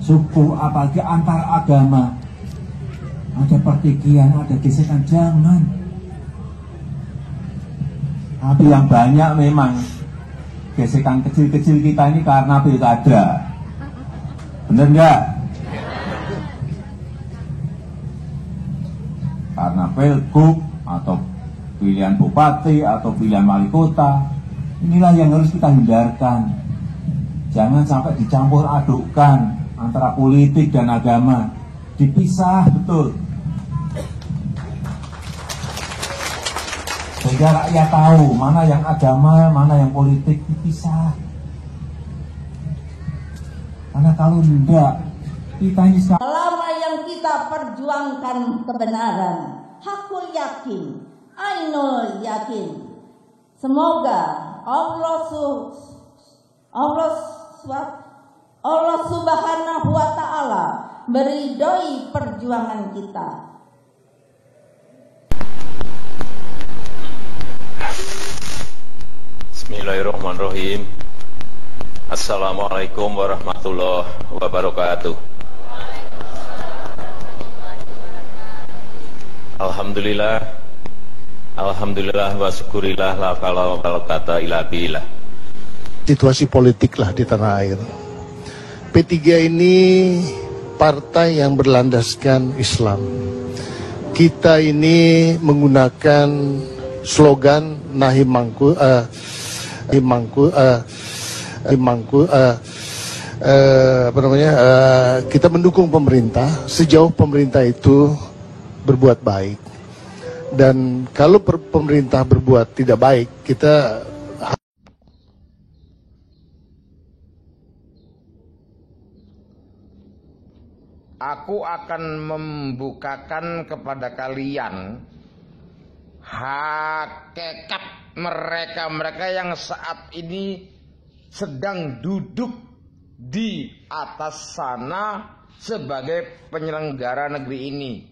suku, apalagi antar agama. Ada pertikaian, ada gesekan, jangan. Tapi yang banyak memang gesekan kecil-kecil kita ini karena pilkada. Bener nggak? Karena pilgub atau pilihan bupati atau pilihan wali kota, inilah yang harus kita hindarkan. Jangan sampai dicampur adukkan antara politik dan agama, dipisah betul. Sehingga rakyat tahu mana yang agama, mana yang politik, dipisah. Karena kalau tidak, kita ini selama yang kita perjuangkan kebenaran, hakul yakin, ainul yakin. Semoga Allah Subhanahu wa Ta'ala meridhoi perjuangan kita. Bismillahirrahmanirrahim. Assalamualaikum warahmatullahi wabarakatuh. Alhamdulillah wa syukurillah la kala wa kata ila billah. Situasi politik lah di tanah air. P3 ini partai yang berlandaskan Islam. Kita ini menggunakan slogan kita mendukung pemerintah sejauh pemerintah itu berbuat baik. Dan kalau pemerintah berbuat tidak baik, Aku akan membukakan kepada kalian hakikat mereka yang saat ini sedang duduk di atas sana sebagai penyelenggara negeri ini.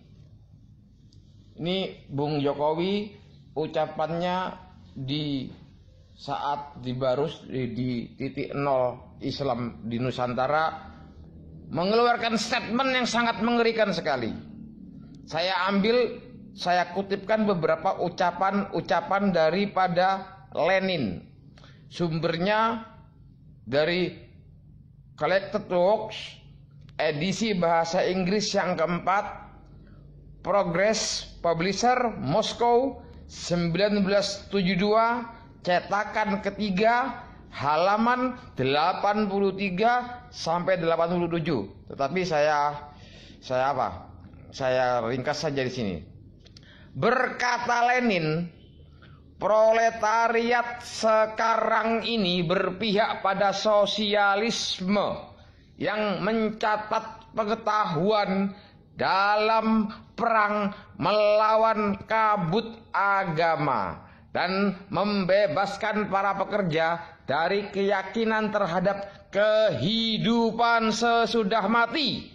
Ini Bung Jokowi ucapannya di saat dibarus di titik nol Islam di Nusantara mengeluarkan statement yang sangat mengerikan sekali. Saya kutipkan beberapa ucapan daripada Lenin. Sumbernya dari Collected Works, edisi bahasa Inggris yang keempat, Progress Publisher, Moskow, 1972, cetakan ketiga, halaman 83 sampai 87. Tetapi saya ringkas saja di sini. Berkata Lenin, proletariat sekarang ini berpihak pada sosialisme yang mencatat pengetahuan dalam perang melawan kabut agama dan membebaskan para pekerja dari keyakinan terhadap kehidupan sesudah mati.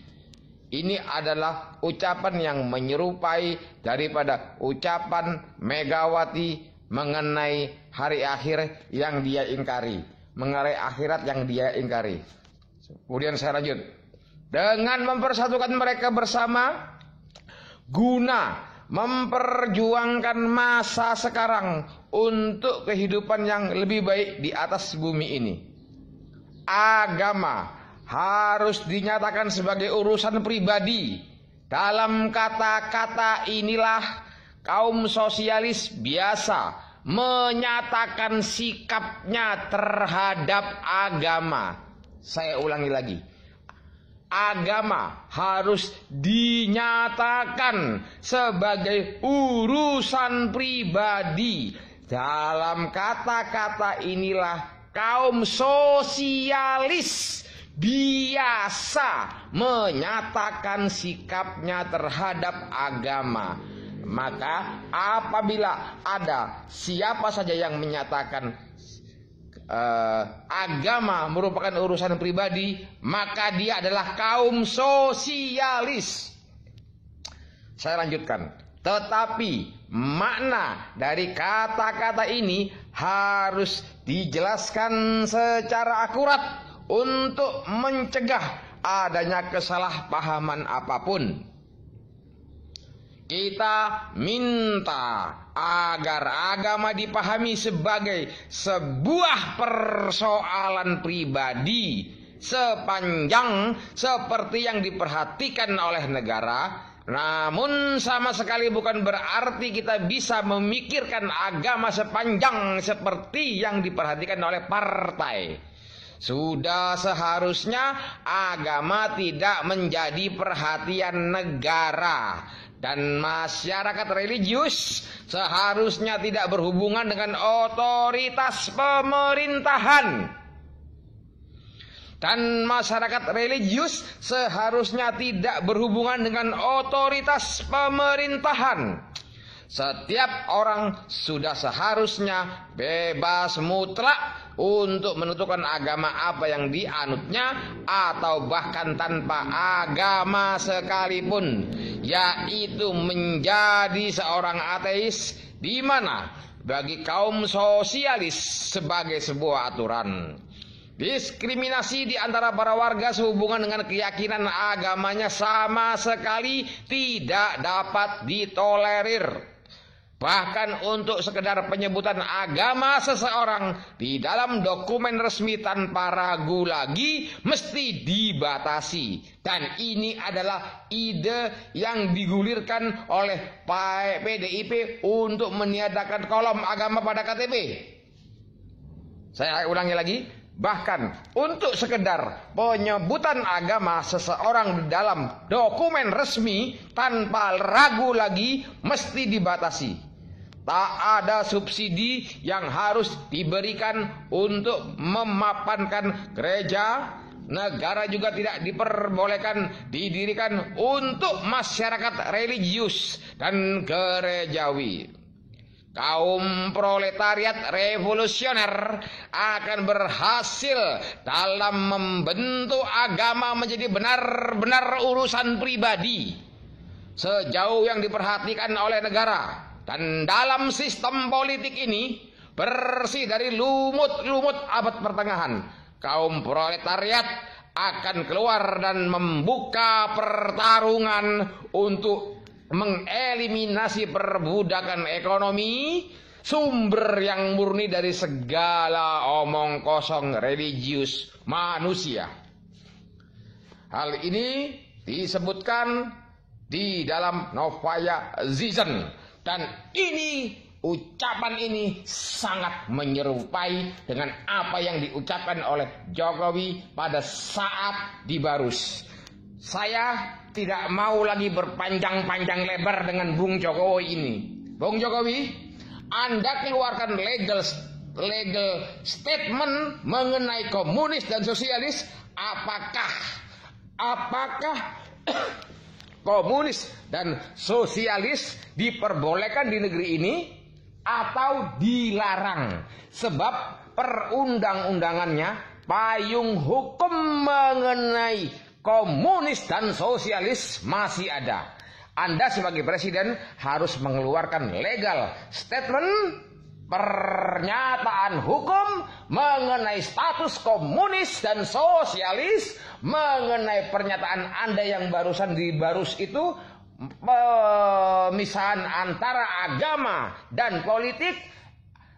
Ini adalah ucapan yang menyerupai daripada ucapan Megawati mengenai hari akhir yang dia ingkari, mengenai akhirat yang dia ingkari. Kemudian saya lanjut. Dengan mempersatukan mereka bersama guna memperjuangkan masa sekarang untuk kehidupan yang lebih baik di atas bumi ini. Agama harus dinyatakan sebagai urusan pribadi. Dalam kata-kata inilah kaum sosialis biasa menyatakan sikapnya terhadap agama. Saya ulangi lagi. Agama harus dinyatakan sebagai urusan pribadi. Dalam kata-kata inilah kaum sosialis biasa menyatakan sikapnya terhadap agama. Maka apabila ada siapa saja yang menyatakan agama merupakan urusan pribadi, maka dia adalah kaum sosialis. Saya lanjutkan. Tetapi makna dari kata-kata ini harus dijelaskan secara akurat untuk mencegah adanya kesalahpahaman apapun. Kita minta agar agama dipahami sebagai sebuah persoalan pribadi sepanjang seperti yang diperhatikan oleh negara. Namun sama sekali bukan berarti kita bisa memikirkan agama sepanjang seperti yang diperhatikan oleh partai. Sudah seharusnya agama tidak menjadi perhatian negara, dan masyarakat religius seharusnya tidak berhubungan dengan otoritas pemerintahan. Dan masyarakat religius seharusnya tidak berhubungan dengan otoritas pemerintahan. Setiap orang sudah seharusnya bebas mutlak untuk menentukan agama apa yang dianutnya, atau bahkan tanpa agama sekalipun, yaitu menjadi seorang ateis, di mana bagi kaum sosialis sebagai sebuah aturan. Diskriminasi di antara para warga sehubungan dengan keyakinan agamanya sama sekali tidak dapat ditolerir. Bahkan untuk sekedar penyebutan agama seseorang di dalam dokumen resmi tanpa ragu lagi mesti dibatasi. Dan ini adalah ide yang digulirkan oleh PDIP untuk meniadakan kolom agama pada KTP. Saya ulangi lagi. Bahkan untuk sekedar penyebutan agama seseorang di dalam dokumen resmi tanpa ragu lagi mesti dibatasi. Tak ada subsidi yang harus diberikan untuk memapankan gereja. Negara juga tidak diperbolehkan didirikan untuk masyarakat religius dan gerejawi. Kaum proletariat revolusioner akan berhasil dalam membentuk agama menjadi benar-benar urusan pribadi sejauh yang diperhatikan oleh negara. Dan dalam sistem politik ini, bersih dari lumut-lumut abad pertengahan, kaum proletariat akan keluar dan membuka pertarungan untuk mengeliminasi perbudakan ekonomi, sumber yang murni dari segala omong kosong religius manusia. Hal ini disebutkan di dalam Novaya Zizn, dan ucapan ini sangat menyerupai dengan apa yang diucapkan oleh Jokowi pada saat di Barus. Saya tidak mau lagi berpanjang-panjang lebar dengan Bung Jokowi ini. Bung Jokowi, Anda keluarkan legal statement mengenai komunis dan sosialis. Apakah komunis dan sosialis diperbolehkan di negeri ini atau dilarang? Sebab perundang-undangannya, payung hukum mengenai komunis dan sosialis masih ada. Anda sebagai presiden harus mengeluarkan legal statement, pernyataan hukum mengenai status komunis dan sosialis, mengenai pernyataan Anda yang barusan di Barus itu, pemisahan antara agama dan politik.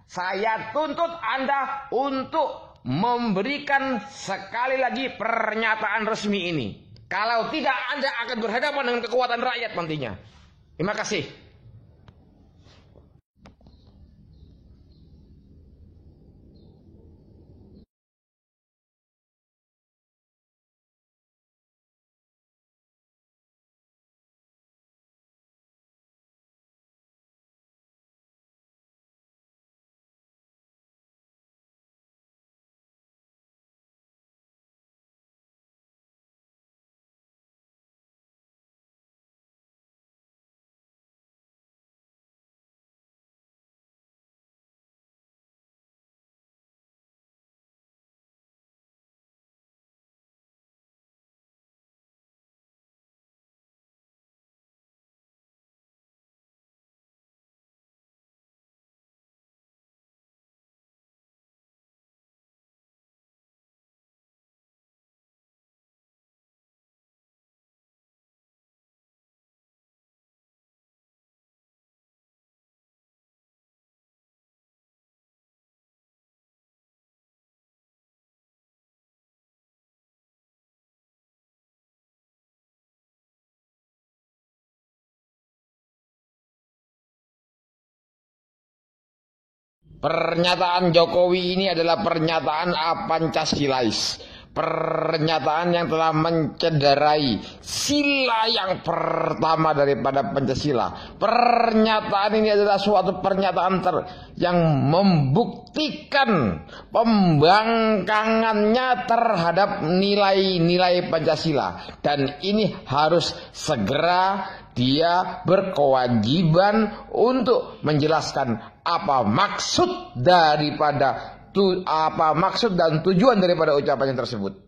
Saya tuntut Anda untuk memberikan sekali lagi pernyataan resmi ini. Kalau tidak, Anda akan berhadapan dengan kekuatan rakyat nantinya. Terima kasih. Pernyataan Jokowi ini adalah pernyataan Pancasilais, pernyataan yang telah mencederai sila yang pertama daripada Pancasila. Pernyataan ini adalah suatu pernyataan yang membuktikan pembangkangannya terhadap nilai-nilai Pancasila, dan ini harus segera dia berkewajiban untuk menjelaskan apa maksud dan tujuan daripada ucapannya tersebut.